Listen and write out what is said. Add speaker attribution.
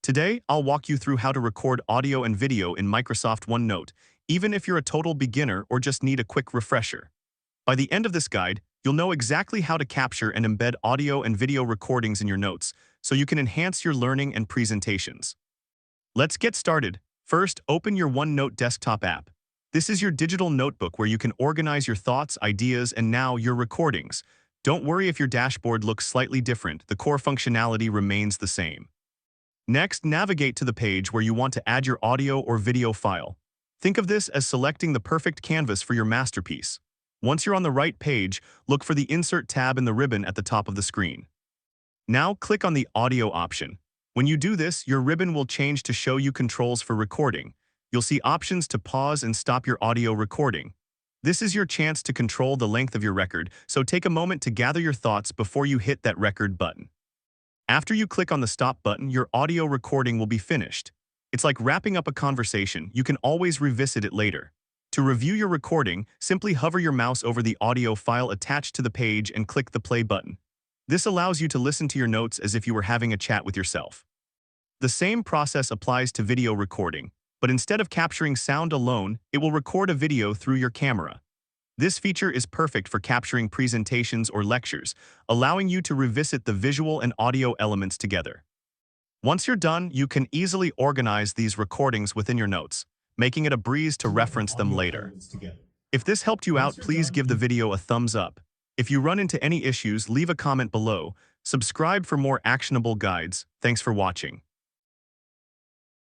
Speaker 1: Today, I'll walk you through how to record audio and video in Microsoft OneNote, even if you're a total beginner or just need a quick refresher. By the end of this guide, you'll know exactly how to capture and embed audio and video recordings in your notes, so you can enhance your learning and presentations. Let's get started. First, open your OneNote desktop app. This is your digital notebook where you can organize your thoughts, ideas, and now your recordings. Don't worry if your dashboard looks slightly different, the core functionality remains the same. Next, navigate to the page where you want to add your audio or video file. Think of this as selecting the perfect canvas for your masterpiece. Once you're on the right page, look for the Insert tab in the ribbon at the top of the screen. Now click on the Audio option. When you do this, your ribbon will change to show you controls for recording. You'll see options to pause and stop your audio recording. This is your chance to control the length of your record, so take a moment to gather your thoughts before you hit that record button. After you click on the stop button, your audio recording will be finished. It's like wrapping up a conversation. You can always revisit it later. To review your recording, simply hover your mouse over the audio file attached to the page and click the play button. This allows you to listen to your notes as if you were having a chat with yourself. The same process applies to video recording, but instead of capturing sound alone, it will record a video through your camera. This feature is perfect for capturing presentations or lectures, allowing you to revisit the visual and audio elements together. Once you're done, you can easily organize these recordings within your notes, making it a breeze to reference them later. If this helped you out, please give the video a thumbs up. If you run into any issues, leave a comment below. Subscribe for more actionable guides. Thanks for watching.